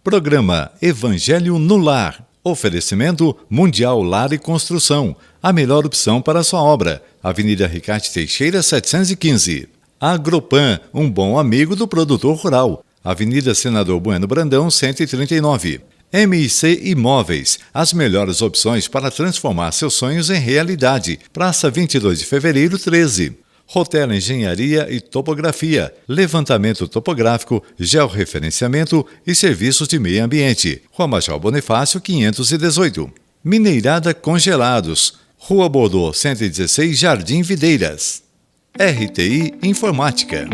Programa Evangelho no Lar. Oferecimento Mundial Lar e Construção. A melhor opção para a sua obra. Avenida Ricardo Teixeira, 715. Agropan, um bom amigo do produtor rural. Avenida Senador Bueno Brandão, 139. MIC Imóveis, as melhores opções para transformar seus sonhos em realidade. Praça 22 de Fevereiro, 13. Rotela Engenharia e Topografia, levantamento topográfico, georreferenciamento e serviços de meio ambiente. Rua Major Bonifácio, 518. Mineirada Congelados, Rua Bordeaux, 116, Jardim Videiras. RTI Informática.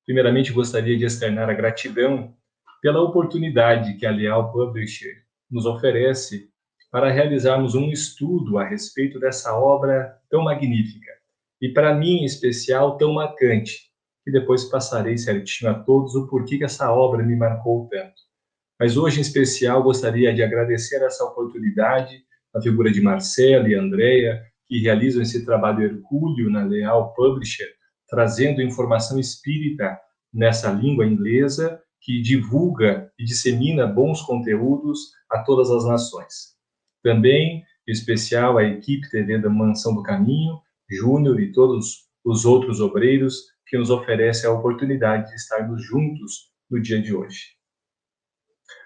Primeiramente, gostaria de externar a gratidão pela oportunidade que a Leal Publisher nos oferece para realizarmos um estudo a respeito dessa obra tão magnífica e, para mim, em especial, tão marcante, que depois passarei certinho a todos o porquê que essa obra me marcou tanto. Mas hoje, em especial, gostaria de agradecer essa oportunidade à figura de Marcela e Andrea, que realizam esse trabalho hercúleo na Leal Publisher, trazendo informação espírita nessa língua inglesa que divulga e dissemina bons conteúdos a todas as nações. Também, em especial, a equipe TV da Mansão do Caminho, Júnior e todos os outros obreiros que nos oferecem a oportunidade de estarmos juntos no dia de hoje.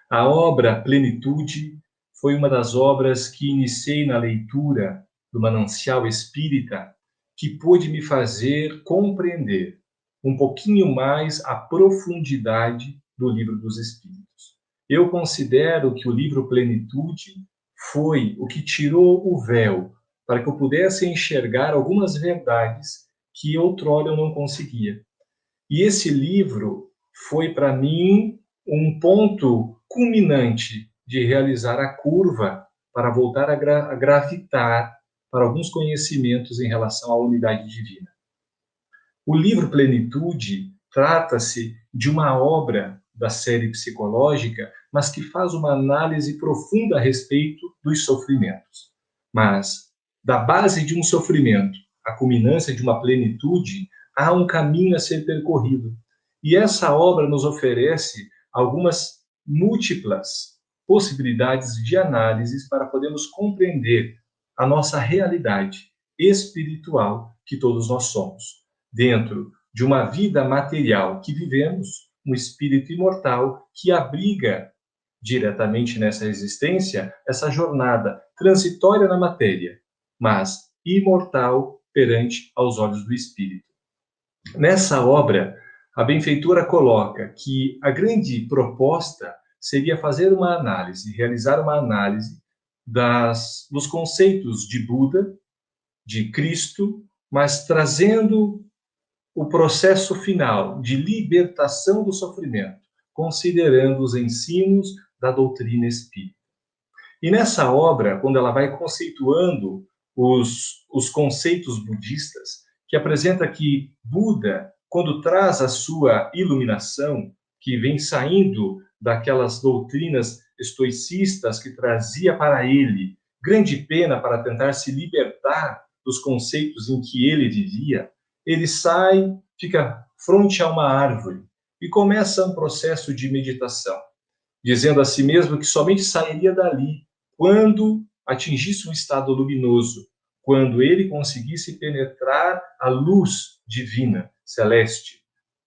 A obra Plenitude foi uma das obras que iniciei na leitura do Manancial Espírita, que pôde me fazer compreender um pouquinho mais a profundidade do Livro dos Espíritos. Eu considero que o livro Plenitude foi o que tirou o véu para que eu pudesse enxergar algumas verdades que outrora eu não conseguia. E esse livro foi, para mim, um ponto culminante de realizar a curva para voltar a gravitar para alguns conhecimentos em relação à unidade divina. O livro Plenitude trata-se de uma obra da série psicológica, mas que faz uma análise profunda a respeito dos sofrimentos. Mas, da base de um sofrimento, a culminância de uma plenitude, há um caminho a ser percorrido. E essa obra nos oferece algumas múltiplas possibilidades de análises para podermos compreender a nossa realidade espiritual que todos nós somos. Dentro de uma vida material que vivemos, um espírito imortal que abriga diretamente nessa existência essa jornada transitória na matéria, mas imortal perante aos olhos do espírito. Nessa obra, a benfeitora coloca que a grande proposta seria fazer uma análise, realizar uma análise dos conceitos de Buda, de Cristo, mas trazendo o processo final de libertação do sofrimento, considerando os ensinos da doutrina espírita. E nessa obra, quando ela vai conceituando os conceitos budistas, que apresenta que Buda, quando traz a sua iluminação, que vem saindo daquelas doutrinas estoicistas que trazia para ele grande pena para tentar se libertar dos conceitos em que ele vivia, ele sai, fica frente a uma árvore e começa um processo de meditação, dizendo a si mesmo que somente sairia dali quando atingisse um estado luminoso, quando ele conseguisse penetrar a luz divina, celeste,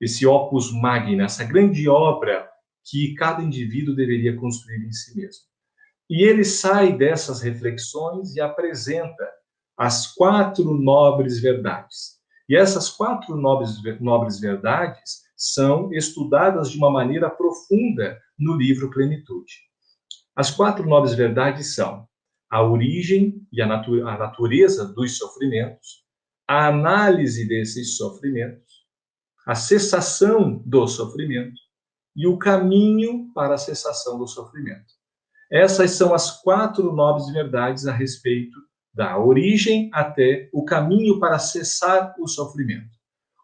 esse opus magna, essa grande obra que cada indivíduo deveria construir em si mesmo. E ele sai dessas reflexões e apresenta as 4 nobres verdades. E essas 4 nobres verdades são estudadas de uma maneira profunda no livro Plenitude. As 4 nobres verdades são a origem e a natureza dos sofrimentos, a análise desses sofrimentos, a cessação do sofrimento e o caminho para a cessação do sofrimento. Essas são as 4 nobres verdades a respeito da origem até o caminho para cessar o sofrimento.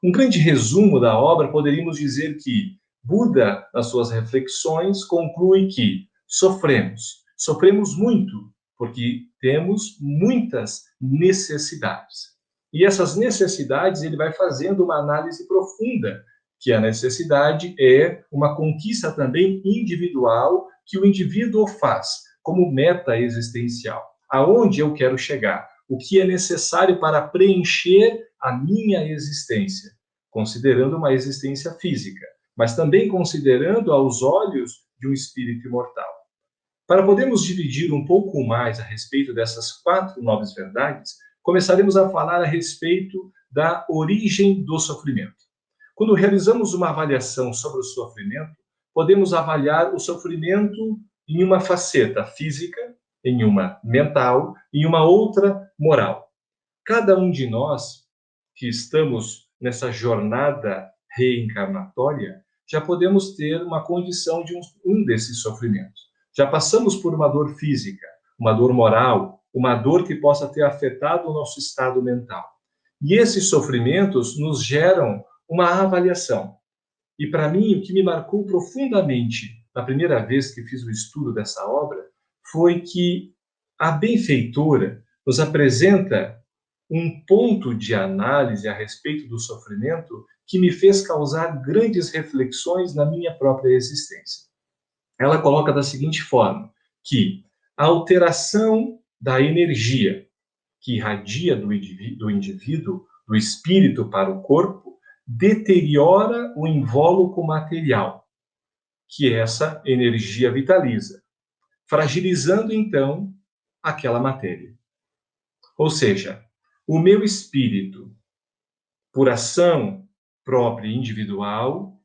Um grande resumo da obra, poderíamos dizer que Buda, nas suas reflexões, conclui que sofremos muito, porque temos muitas necessidades. E essas necessidades, ele vai fazendo uma análise profunda, que a necessidade é uma conquista também individual, que o indivíduo faz como meta existencial. Aonde eu quero chegar? O que é necessário para preencher a minha existência? Considerando uma existência física, mas também considerando aos olhos de um espírito imortal. Para podermos dividir um pouco mais a respeito dessas 4 nobres verdades, começaremos a falar a respeito da origem do sofrimento. Quando realizamos uma avaliação sobre o sofrimento, podemos avaliar o sofrimento em uma faceta física, em uma mental, em uma outra moral. Cada um de nós que estamos nessa jornada reencarnatória, já podemos ter uma condição de um desses sofrimentos. Já passamos por uma dor física, uma dor moral, uma dor que possa ter afetado o nosso estado mental. E esses sofrimentos nos geram uma avaliação. E para mim, o que me marcou profundamente na primeira vez que fiz o estudo dessa obra foi que a benfeitora nos apresenta um ponto de análise a respeito do sofrimento que me fez causar grandes reflexões na minha própria existência. Ela coloca da seguinte forma, que a alteração da energia que irradia do indivíduo, do espírito para o corpo, deteriora o invólucro material, que essa energia vitaliza, fragilizando, então, aquela matéria. Ou seja, o meu espírito, por ação própria e individual,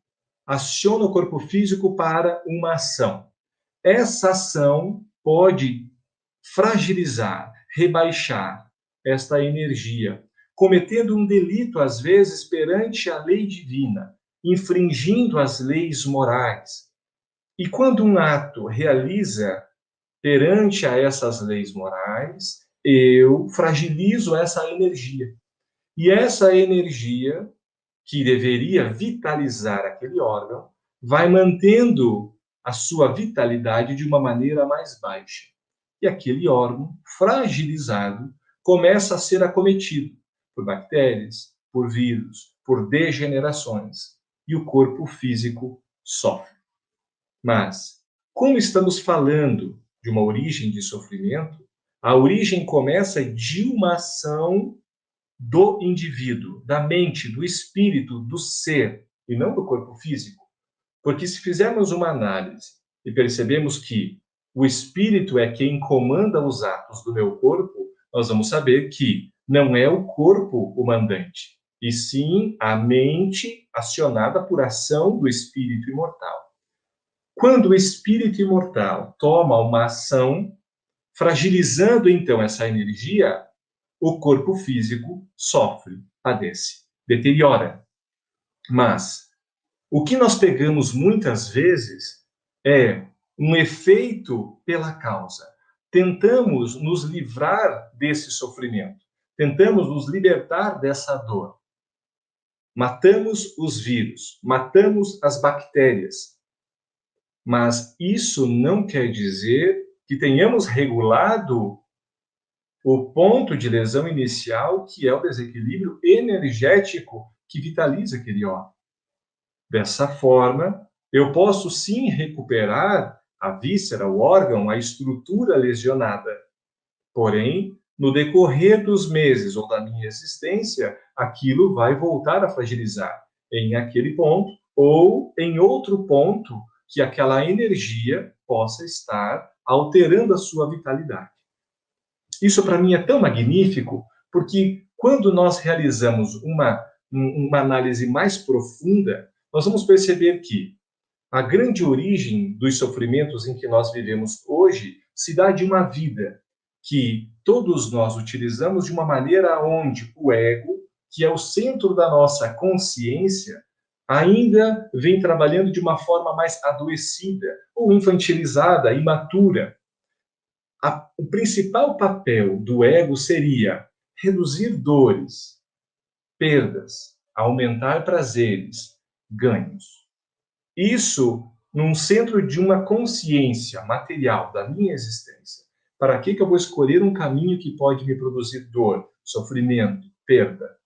aciona o corpo físico para uma ação. Essa ação pode fragilizar, rebaixar esta energia, cometendo um delito, às vezes, perante a lei divina, infringindo as leis morais. E quando um ato realiza perante a essas leis morais, eu fragilizo essa energia. E essa energia, que deveria vitalizar aquele órgão, vai mantendo a sua vitalidade de uma maneira mais baixa. E aquele órgão, fragilizado, começa a ser acometido por bactérias, por vírus, por degenerações. E o corpo físico sofre. Mas, como estamos falando de uma origem de sofrimento, a origem começa de uma ação do indivíduo, da mente, do espírito, do ser, e não do corpo físico. Porque se fizermos uma análise e percebemos que o espírito é quem comanda os atos do meu corpo, nós vamos saber que não é o corpo o mandante, e sim a mente acionada por ação do espírito imortal. Quando o espírito imortal toma uma ação, fragilizando então essa energia, o corpo físico sofre, padece, deteriora. Mas o que nós pegamos muitas vezes é um efeito pela causa. Tentamos nos livrar desse sofrimento, tentamos nos libertar dessa dor. Matamos os vírus, matamos as bactérias. Mas isso não quer dizer que tenhamos regulado o ponto de lesão inicial, que é o desequilíbrio energético que vitaliza aquele órgão. Dessa forma, eu posso sim recuperar a víscera, o órgão, a estrutura lesionada. Porém, no decorrer dos meses ou da minha existência, aquilo vai voltar a fragilizar em aquele ponto ou em outro ponto que aquela energia possa estar alterando a sua vitalidade. Isso para mim é tão magnífico, porque quando nós realizamos uma análise mais profunda, nós vamos perceber que a grande origem dos sofrimentos em que nós vivemos hoje se dá de uma vida que todos nós utilizamos de uma maneira onde o ego, que é o centro da nossa consciência, ainda vem trabalhando de uma forma mais adoecida ou infantilizada, imatura. O principal papel do ego seria reduzir dores, perdas, aumentar prazeres, ganhos. Isso num centro de uma consciência material da minha existência. Para que eu vou escolher um caminho que pode me produzir dor, sofrimento, perda?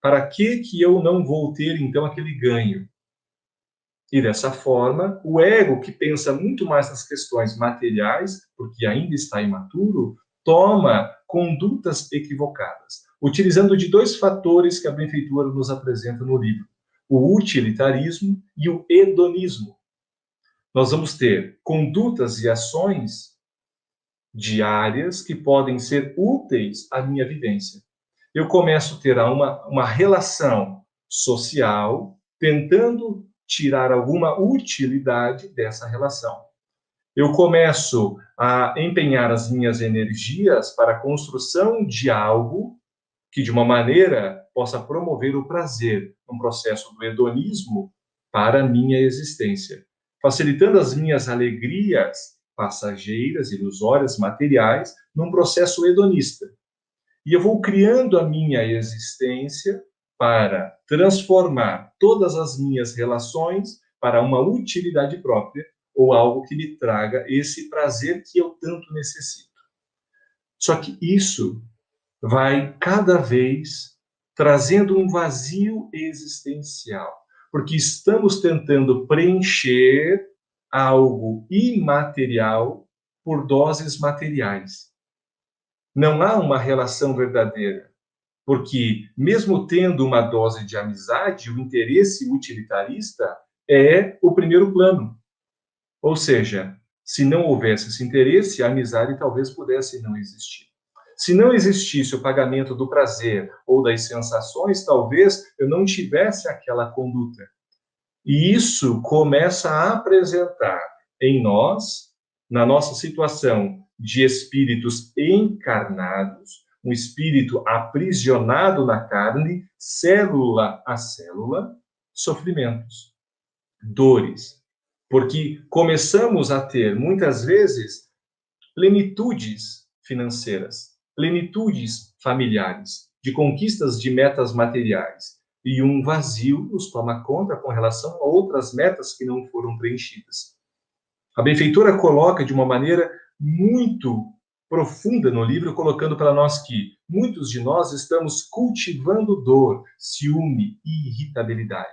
Para que eu não vou ter, então, aquele ganho? E dessa forma, o ego, que pensa muito mais nas questões materiais, porque ainda está imaturo, toma condutas equivocadas, utilizando de dois fatores que a benfeitora nos apresenta no livro: o utilitarismo e o hedonismo. Nós vamos ter condutas e ações diárias que podem ser úteis à minha vivência. Eu começo a ter uma relação social, tentando tirar alguma utilidade dessa relação. Eu começo a empenhar as minhas energias para a construção de algo que, de uma maneira, possa promover o prazer, um processo do hedonismo para a minha existência, facilitando as minhas alegrias passageiras, ilusórias, materiais, num processo hedonista. E eu vou criando a minha existência para transformar todas as minhas relações para uma utilidade própria ou algo que me traga esse prazer que eu tanto necessito. Só que isso vai cada vez trazendo um vazio existencial, porque estamos tentando preencher algo imaterial por doses materiais. Não há uma relação verdadeira, porque mesmo tendo uma dose de amizade, o interesse utilitarista é o primeiro plano. Ou seja, se não houvesse esse interesse, a amizade talvez pudesse não existir. Se não existisse o pagamento do prazer ou das sensações, talvez eu não tivesse aquela conduta. E isso começa a apresentar em nós, na nossa situação de espíritos encarnados, um espírito aprisionado na carne, célula a célula, sofrimentos, dores. Porque começamos a ter, muitas vezes, plenitudes financeiras, plenitudes familiares, de conquistas de metas materiais. E um vazio nos toma conta com relação a outras metas que não foram preenchidas. A benfeitora coloca de uma maneira muito profunda no livro, colocando para nós que muitos de nós estamos cultivando dor, ciúme e irritabilidade.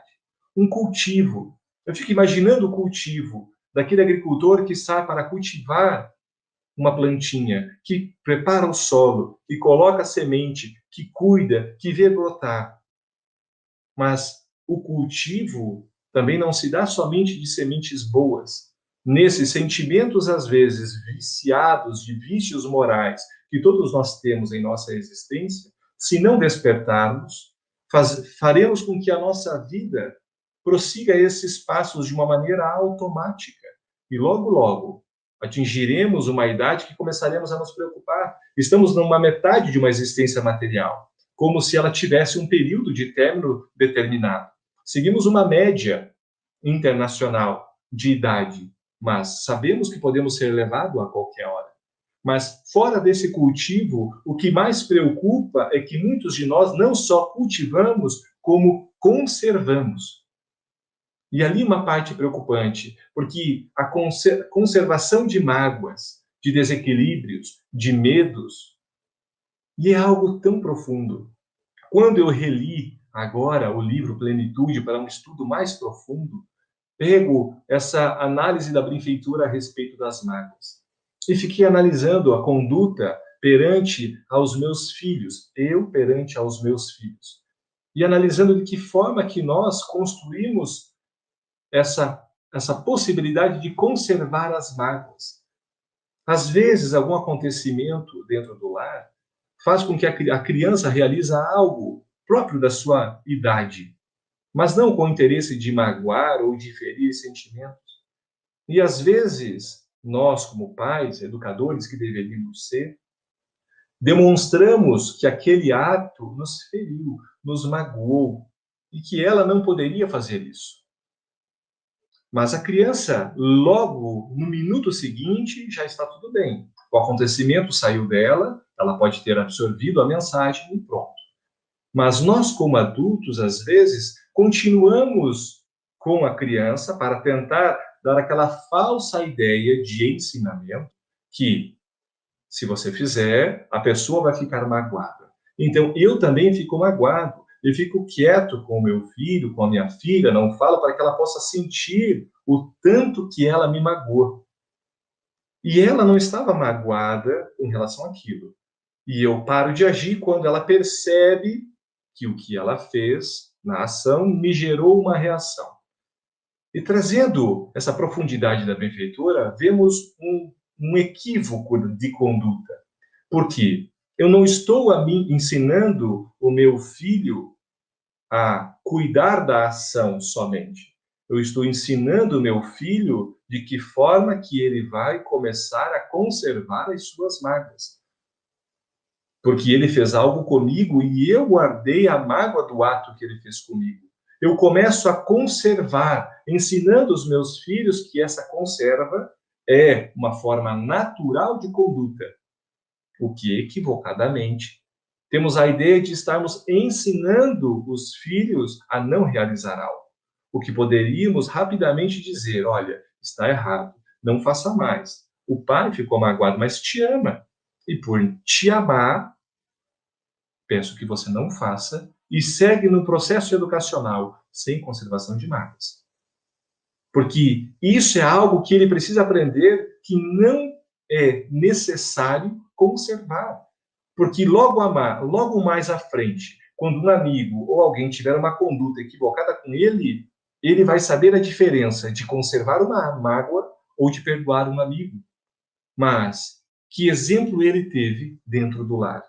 Um cultivo. Eu fico imaginando o cultivo daquele agricultor que sai para cultivar uma plantinha, que prepara o solo, que coloca a semente, que cuida, que vê brotar. Mas o cultivo também não se dá somente de sementes boas. Nesses sentimentos, às vezes, viciados de vícios morais que todos nós temos em nossa existência, se não despertarmos, faremos com que a nossa vida prossiga esses passos de uma maneira automática. E logo, logo, atingiremos uma idade que começaremos a nos preocupar. Estamos numa metade de uma existência material, como se ela tivesse um período de término determinado. Seguimos uma média internacional de idade, mas sabemos que podemos ser levados a qualquer hora. Mas fora desse cultivo, o que mais preocupa é que muitos de nós não só cultivamos, como conservamos. E ali uma parte preocupante, porque a conservação de mágoas, de desequilíbrios, de medos, e é algo tão profundo. Quando eu reli agora o livro Plenitude para um estudo mais profundo, pego essa análise da benfeitora a respeito das mágoas e fiquei analisando a conduta perante aos meus filhos, eu perante aos meus filhos, e analisando de que forma que nós construímos essa possibilidade de conservar as mágoas. Às vezes, algum acontecimento dentro do lar faz com que a criança realize algo próprio da sua idade, mas não com o interesse de magoar ou de ferir sentimentos. E às vezes, nós como pais, educadores que deveríamos ser, demonstramos que aquele ato nos feriu, nos magoou, e que ela não poderia fazer isso. Mas a criança, logo no minuto seguinte, já está tudo bem. O acontecimento saiu dela, ela pode ter absorvido a mensagem e pronto. Mas nós, como adultos, às vezes, continuamos com a criança para tentar dar aquela falsa ideia de ensinamento que, se você fizer, a pessoa vai ficar magoada. Então, eu também fico magoado. Eu fico quieto com o meu filho, com a minha filha, não falo para que ela possa sentir o tanto que ela me magoou. E ela não estava magoada em relação àquilo. E eu paro de agir quando ela percebe que o que ela fez na ação me gerou uma reação. E trazendo essa profundidade da benfeitora, vemos um equívoco de conduta. Por quê? Eu não estou ensinando o meu filho a cuidar da ação somente. Eu estou ensinando o meu filho de que forma que ele vai começar a conservar as suas mágoas. Porque ele fez algo comigo e eu guardei a mágoa do ato que ele fez comigo. Eu começo a conservar, ensinando os meus filhos que essa conserva é uma forma natural de conduta. O que, equivocadamente, temos a ideia de estarmos ensinando os filhos a não realizar algo. O que poderíamos rapidamente dizer, olha, está errado, não faça mais. O pai ficou magoado, mas te ama. E por te amar, peço que você não faça e segue no processo educacional, sem conservação de mágoas. Porque isso é algo que ele precisa aprender que não é necessário conservar. Porque logo mais à frente, quando um amigo ou alguém tiver uma conduta equivocada com ele, ele vai saber a diferença de conservar uma mágoa ou de perdoar um amigo. Mas que exemplo ele teve dentro do lar?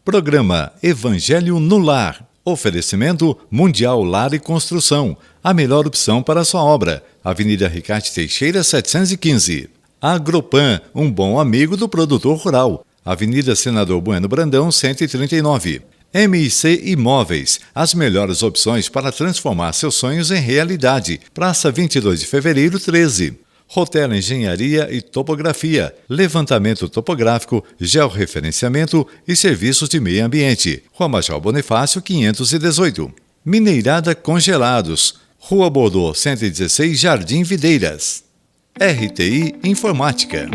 Programa Evangelho no Lar. Oferecimento Mundial Lar e Construção. A melhor opção para a sua obra. Avenida Ricardo Teixeira, 715. Agropan, um bom amigo do produtor rural. Avenida Senador Bueno Brandão, 139. MIC Imóveis, as melhores opções para transformar seus sonhos em realidade. Praça 22 de Fevereiro, 13. Rotela Engenharia e Topografia, levantamento topográfico, georreferenciamento e serviços de meio ambiente. Rua Major Bonifácio, 518. Mineirada Congelados, Rua Bordeaux, 116, Jardim Videiras. RTI Informática.